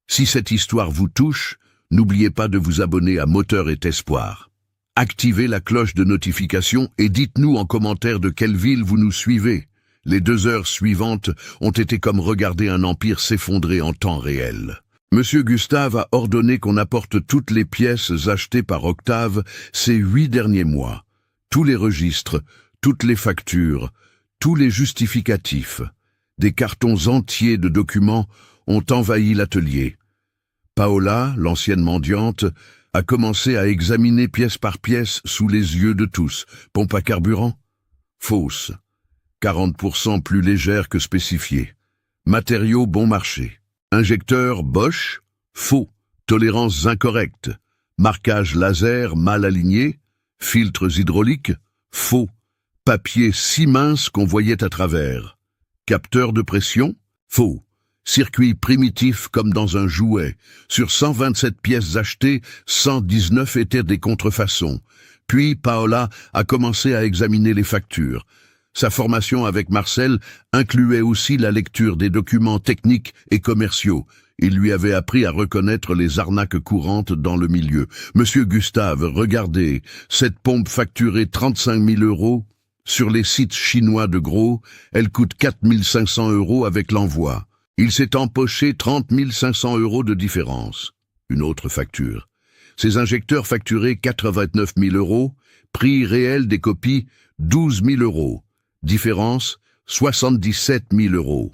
Si cette histoire vous touche, n'oubliez pas de vous abonner à Moteur et Espoir. Activez la cloche de notification et dites-nous en commentaire de quelle ville vous nous suivez. Les 2 heures suivantes ont été comme regarder un empire s'effondrer en temps réel. Monsieur Gustave a ordonné qu'on apporte toutes les pièces achetées par Octave ces 8 derniers mois. Tous les registres, toutes les factures, tous les justificatifs. Des cartons entiers de documents ont envahi l'atelier. Paola, l'ancienne mendiante, a commencé à examiner pièce par pièce sous les yeux de tous. Pompe à carburant? Fausse. 40% plus légère que spécifié. Matériaux bon marché. Injecteur Bosch? Faux. Tolérances incorrectes. Marquage laser mal aligné. Filtres hydrauliques? Faux. Papier si mince qu'on voyait à travers. Capteur de pression? Faux. Circuit primitif comme dans un jouet. Sur 127 pièces achetées, 119 étaient des contrefaçons. Puis Paola a commencé à examiner les factures. Sa formation avec Marcel incluait aussi la lecture des documents techniques et commerciaux. Il lui avait appris à reconnaître les arnaques courantes dans le milieu. Monsieur Gustave, regardez, cette pompe facturée 35 000 €. Sur les sites chinois de gros, elle coûte 4 500 € avec l'envoi. Il s'est empoché 30 500 € de différence. Une autre facture. Ces injecteurs facturés 89 000 €, prix réel des copies 12 000 €. Différence 77 000 €.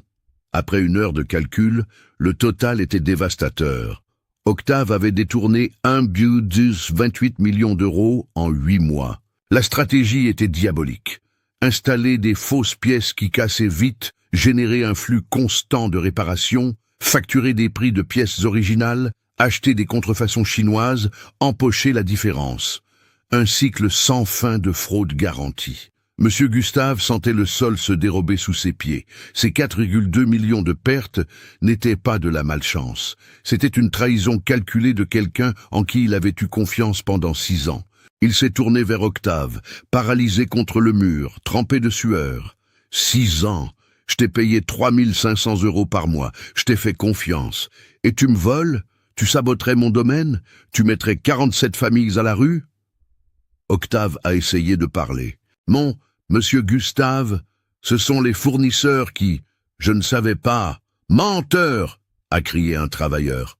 Après 1 heure de calcul, le total était dévastateur. Octave avait détourné 1,28 million d'euros en 8 mois. La stratégie était diabolique. Installer des fausses pièces qui cassaient vite, générer un flux constant de réparation, facturer des prix de pièces originales, acheter des contrefaçons chinoises, empocher la différence. Un cycle sans fin de fraude garantie. Monsieur Gustave sentait le sol se dérober sous ses pieds. Ces 4,2 millions de pertes n'étaient pas de la malchance. C'était une trahison calculée de quelqu'un en qui il avait eu confiance pendant 6 ans. Il s'est tourné vers Octave, paralysé contre le mur, trempé de sueur. 6 ans. Je t'ai payé 3 500 € par mois. Je t'ai fait confiance. Et tu me voles? Tu saboterais mon domaine? Tu mettrais 47 familles à la rue? Octave a essayé de parler. Monsieur Gustave, ce sont les fournisseurs qui... Je ne savais pas. Menteur! A crié un travailleur.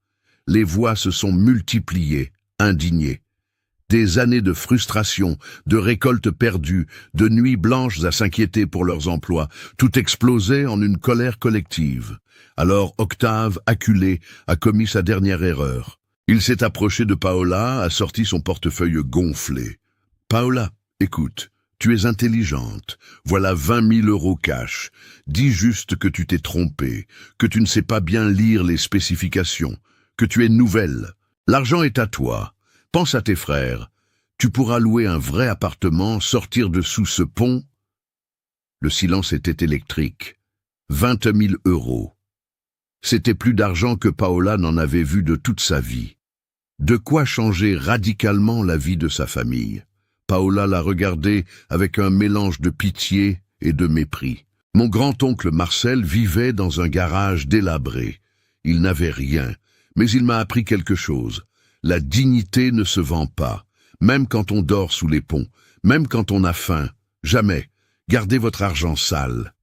Les voix se sont multipliées, indignées. Des années de frustration, de récoltes perdues, de nuits blanches à s'inquiéter pour leurs emplois, tout explosait en une colère collective. Alors Octave, acculé, a commis sa dernière erreur. Il s'est approché de Paola, a sorti son portefeuille gonflé. « Paola, écoute, tu es intelligente. Voilà 20 000 euros cash. Dis juste que tu t'es trompée, que tu ne sais pas bien lire les spécifications, que tu es nouvelle. L'argent est à toi. Pense à tes frères. Tu pourras louer un vrai appartement, sortir de sous ce pont. » Le silence était électrique. 20 000 euros. C'était plus d'argent que Paola n'en avait vu de toute sa vie. De quoi changer radicalement la vie de sa famille. Paola la regardait avec un mélange de pitié et de mépris. Mon grand-oncle Marcel vivait dans un garage délabré. Il n'avait rien, mais il m'a appris quelque chose. La dignité ne se vend pas, même quand on dort sous les ponts, même quand on a faim. Jamais. Gardez votre argent sale.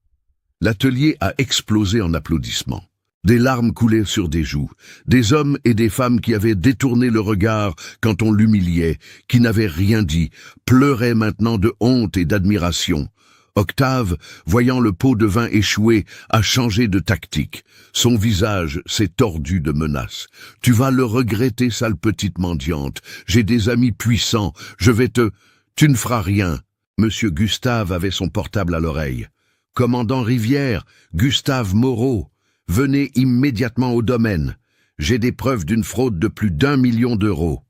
L'atelier a explosé en applaudissements. Des larmes coulaient sur des joues, des hommes et des femmes qui avaient détourné le regard quand on l'humiliait, qui n'avaient rien dit, pleuraient maintenant de honte et d'admiration. Octave, voyant le pot de vin échouer, a changé de tactique. Son visage s'est tordu de menaces. « Tu vas le regretter, sale petite mendiante. J'ai des amis puissants. Je vais te... Tu ne feras rien. » Monsieur Gustave avait son portable à l'oreille. « Commandant Rivière, Gustave Moreau. Venez immédiatement au domaine. J'ai des preuves d'une fraude de plus d'1 million d'euros. »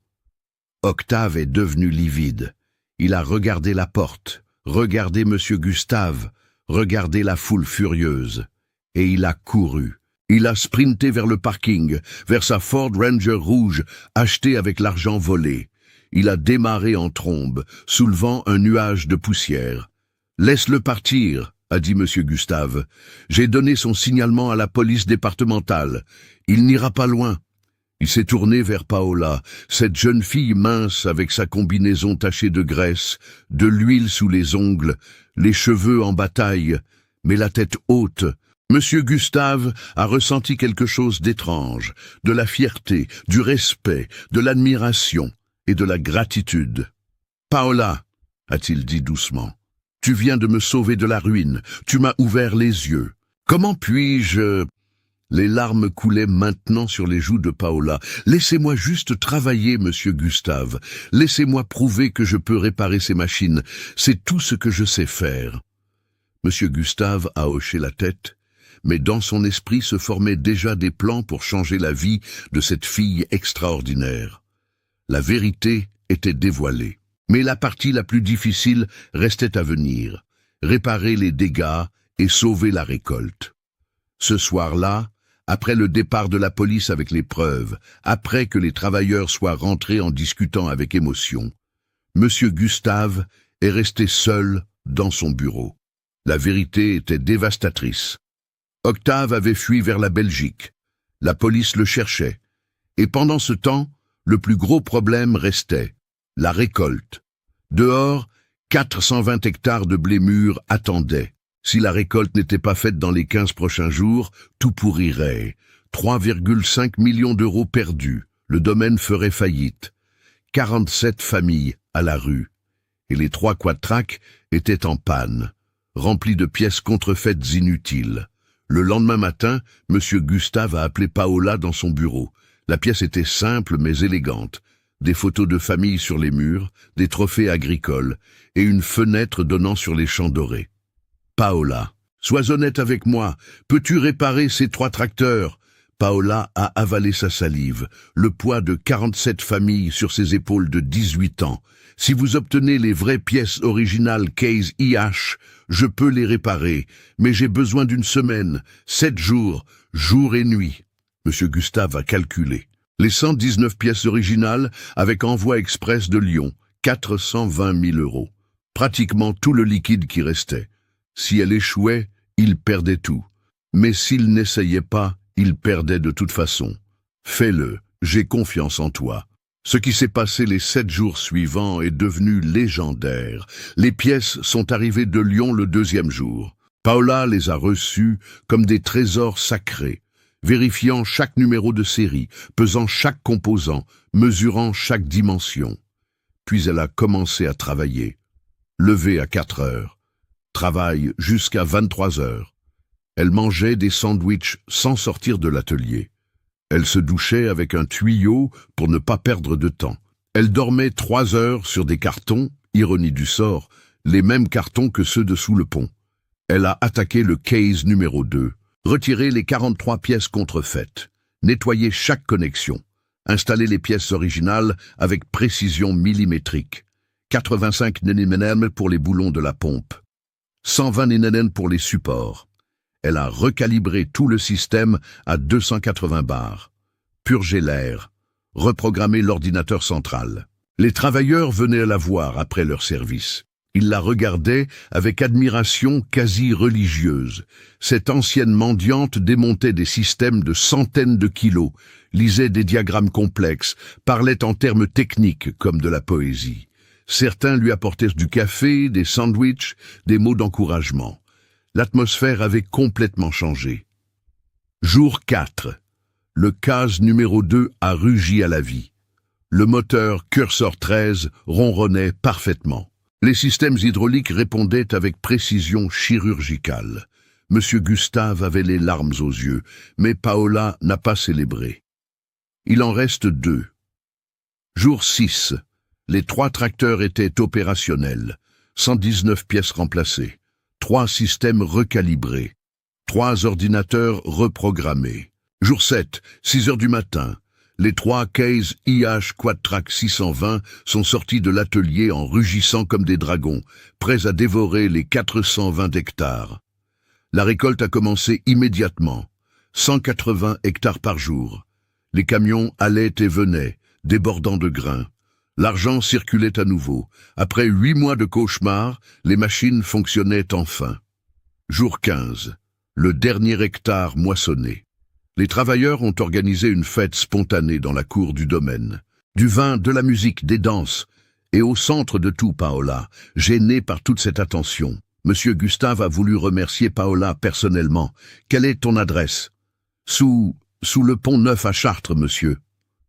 Octave est devenu livide. Il a regardé la porte, regardé Monsieur Gustave, regardé la foule furieuse. Et il a couru. Il a sprinté vers le parking, vers sa Ford Ranger rouge, achetée avec l'argent volé. Il a démarré en trombe, soulevant un nuage de poussière. « Laisse-le partir !» a dit Monsieur Gustave. « J'ai donné son signalement à la police départementale. Il n'ira pas loin. » Il s'est tourné vers Paola, cette jeune fille mince avec sa combinaison tachée de graisse, de l'huile sous les ongles, les cheveux en bataille, mais la tête haute. Monsieur Gustave a ressenti quelque chose d'étrange, de la fierté, du respect, de l'admiration et de la gratitude. « Paola, a-t-il dit doucement, tu viens de me sauver de la ruine, tu m'as ouvert les yeux. Comment puis-je... » Les larmes coulaient maintenant sur les joues de Paola. « Laissez-moi juste travailler, monsieur Gustave. Laissez-moi prouver que je peux réparer ces machines. C'est tout ce que je sais faire. » Monsieur Gustave a hoché la tête, mais dans son esprit se formaient déjà des plans pour changer la vie de cette fille extraordinaire. La vérité était dévoilée. Mais la partie la plus difficile restait à venir, réparer les dégâts et sauver la récolte. Ce soir-là, après le départ de la police avec les preuves, après que les travailleurs soient rentrés en discutant avec émotion, Monsieur Gustave est resté seul dans son bureau. La vérité était dévastatrice. Octave avait fui vers la Belgique. La police le cherchait. Et pendant ce temps, le plus gros problème restait. La récolte. Dehors, 420 hectares de blé mûr attendaient. Si la récolte n'était pas faite dans les 15 prochains jours, tout pourrirait. 3,5 millions d'euros perdus. Le domaine ferait faillite. 47 familles à la rue. Et les 3 quatracs étaient en panne, remplis de pièces contrefaites inutiles. Le lendemain matin, Monsieur Gustave a appelé Paola dans son bureau. La pièce était simple mais élégante. Des photos de famille sur les murs, des trophées agricoles et une fenêtre donnant sur les champs dorés. « Paola, sois honnête avec moi. Peux-tu réparer ces 3 tracteurs ?» Paola a avalé sa salive, le poids de 47 familles sur ses épaules de 18 ans. « Si vous obtenez les vraies pièces originales Case IH, je peux les réparer, mais j'ai besoin d'une semaine, 7 jours, jour et nuit. » Monsieur Gustave a calculé. Les 119 pièces originales avec envoi express de Lyon, 420 000 euros. Pratiquement tout le liquide qui restait. Si elle échouait, il perdait tout. Mais s'il n'essayait pas, il perdait de toute façon. Fais-le, j'ai confiance en toi. Ce qui s'est passé les 7 jours suivants est devenu légendaire. Les pièces sont arrivées de Lyon le 2e jour. Paola les a reçues comme des trésors sacrés, vérifiant chaque numéro de série, pesant chaque composant, mesurant chaque dimension. Puis elle a commencé à travailler. Levée à 4 heures. Travail jusqu'à 23 heures. Elle mangeait des sandwichs sans sortir de l'atelier. Elle se douchait avec un tuyau pour ne pas perdre de temps. Elle dormait 3 heures sur des cartons, ironie du sort, les mêmes cartons que ceux de sous le pont. Elle a attaqué le case numéro 2, retiré les 43 pièces contrefaites, nettoyé chaque connexion, installé les pièces originales avec précision millimétrique, 85 nm pour les boulons de la pompe, 120 nm pour les supports. Elle a recalibré tout le système à 280 bars, purgé l'air, reprogrammé l'ordinateur central. Les travailleurs venaient la voir après leur service. Ils la regardaient avec admiration quasi religieuse. Cette ancienne mendiante démontait des systèmes de centaines de kilos, lisait des diagrammes complexes, parlait en termes techniques comme de la poésie. Certains lui apportaient du café, des sandwichs, des mots d'encouragement. L'atmosphère avait complètement changé. Jour 4. Le case numéro 2 a rugi à la vie. Le moteur Cursor 13 ronronnait parfaitement. Les systèmes hydrauliques répondaient avec précision chirurgicale. Monsieur Gustave avait les larmes aux yeux, mais Paola n'a pas célébré. Il en reste 2. Jour 6. Les 3 tracteurs étaient opérationnels. 119 pièces remplacées. 3 systèmes recalibrés. 3 ordinateurs reprogrammés. Jour 7, 6 heures du matin. Les 3 cases IH Quadtrack 620 sont sortis de l'atelier en rugissant comme des dragons, prêts à dévorer les 420 hectares. La récolte a commencé immédiatement. 180 hectares par jour. Les camions allaient et venaient, débordant de grains. L'argent circulait à nouveau. Après 8 mois de cauchemar, les machines fonctionnaient enfin. Jour 15. Le dernier hectare moissonné. Les travailleurs ont organisé une fête spontanée dans la cour du domaine. Du vin, de la musique, des danses. Et au centre de tout, Paola, gênée par toute cette attention. Monsieur Gustave a voulu remercier Paola personnellement. Quelle est ton adresse? Sous le pont Neuf à Chartres, monsieur.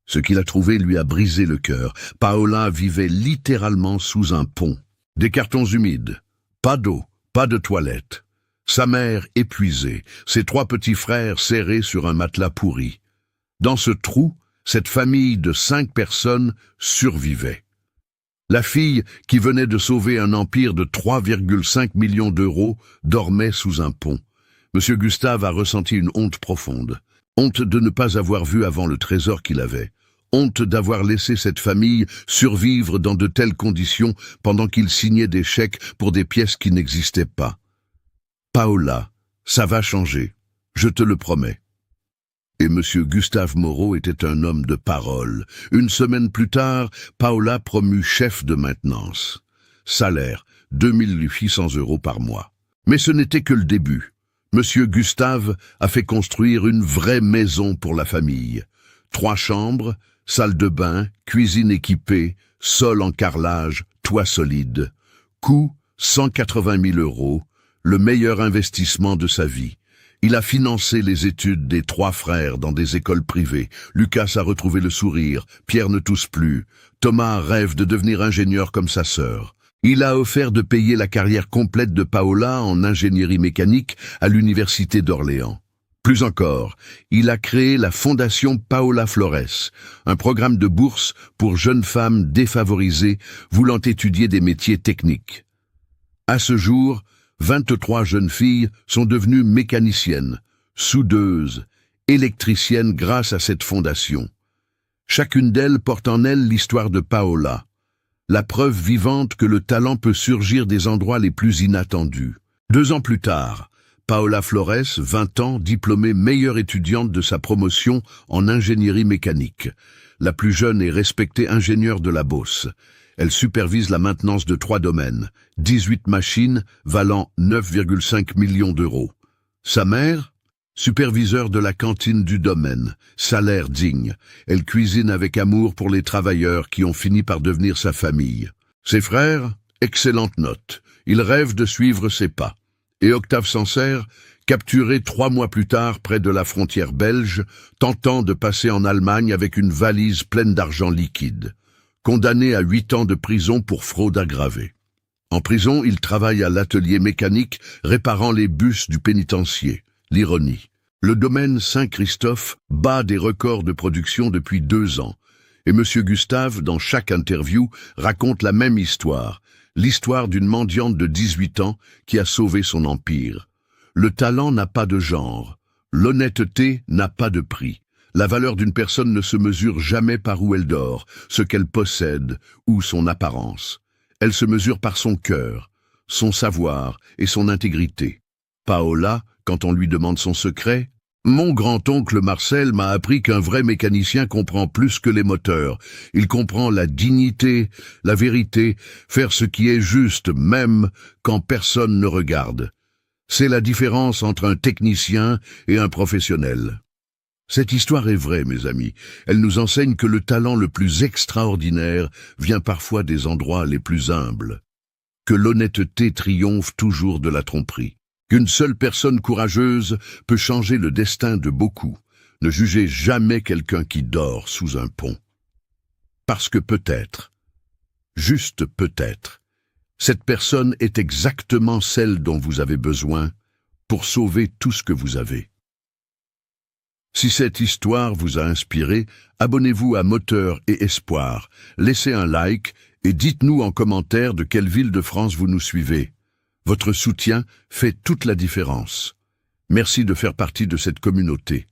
Ce qu'il a trouvé lui a brisé le cœur. Paola vivait littéralement sous un pont. Des cartons humides. Pas d'eau, pas de toilette. Sa mère épuisée, ses 3 petits frères serrés sur un matelas pourri. Dans ce trou, cette famille de 5 personnes survivait. La fille, qui venait de sauver un empire de 3,5 millions d'euros, dormait sous un pont. Monsieur Gustave a ressenti une honte profonde. Honte de ne pas avoir vu avant le trésor qu'il avait. Honte d'avoir laissé cette famille survivre dans de telles conditions pendant qu'il signait des chèques pour des pièces qui n'existaient pas. Paola, ça va changer, je te le promets. Et monsieur Gustave Moreau était un homme de parole. Une semaine plus tard, Paola promue chef de maintenance. Salaire, 2800 € par mois. Mais ce n'était que le début. Monsieur Gustave a fait construire une vraie maison pour la famille. 3 chambres, salle de bain, cuisine équipée, sol en carrelage, toit solide. Coût 180 000 €. Le meilleur investissement de sa vie. Il a financé les études des 3 frères dans des écoles privées. Lucas a retrouvé le sourire, Pierre ne tousse plus. Thomas rêve de devenir ingénieur comme sa sœur. Il a offert de payer la carrière complète de Paola en ingénierie mécanique à l'université d'Orléans. Plus encore, il a créé la fondation Paola Flores, un programme de bourse pour jeunes femmes défavorisées voulant étudier des métiers techniques. À ce jour, 23 jeunes filles sont devenues mécaniciennes, soudeuses, électriciennes grâce à cette fondation. Chacune d'elles porte en elle l'histoire de Paola, la preuve vivante que le talent peut surgir des endroits les plus inattendus. 2 ans plus tard, Paola Flores, 20 ans, diplômée meilleure étudiante de sa promotion en ingénierie mécanique. La plus jeune et respectée ingénieure de la Beauce. Elle supervise la maintenance de 3 domaines, 18 machines valant 9,5 millions d'euros. Sa mère, superviseur de la cantine du domaine, salaire digne. Elle cuisine avec amour pour les travailleurs qui ont fini par devenir sa famille. Ses frères, excellente note. Il rêve de suivre ses pas. Et Octave Sancerre, capturé 3 mois plus tard près de la frontière belge, tentant de passer en Allemagne avec une valise pleine d'argent liquide. Condamné à 8 ans de prison pour fraude aggravée. En prison, il travaille à l'atelier mécanique réparant les bus du pénitencier. L'ironie. Le domaine Saint-Christophe bat des records de production depuis 2 ans. Et M. Gustave, dans chaque interview, raconte la même histoire. L'histoire d'une mendiante de 18 ans qui a sauvé son empire. Le talent n'a pas de genre. L'honnêteté n'a pas de prix. La valeur d'une personne ne se mesure jamais par où elle dort, ce qu'elle possède ou son apparence. Elle se mesure par son cœur, son savoir et son intégrité. Paola, quand on lui demande son secret, « Mon grand-oncle Marcel m'a appris qu'un vrai mécanicien comprend plus que les moteurs. Il comprend la dignité, la vérité, faire ce qui est juste même quand personne ne regarde. C'est la différence entre un technicien et un professionnel. » Cette histoire est vraie, mes amis. Elle nous enseigne que le talent le plus extraordinaire vient parfois des endroits les plus humbles. Que l'honnêteté triomphe toujours de la tromperie. Qu'une seule personne courageuse peut changer le destin de beaucoup. Ne jugez jamais quelqu'un qui dort sous un pont. Parce que peut-être, juste peut-être, cette personne est exactement celle dont vous avez besoin pour sauver tout ce que vous avez. Si cette histoire vous a inspiré, abonnez-vous à Moteur et Espoir, laissez un like et dites-nous en commentaire de quelle ville de France vous nous suivez. Votre soutien fait toute la différence. Merci de faire partie de cette communauté.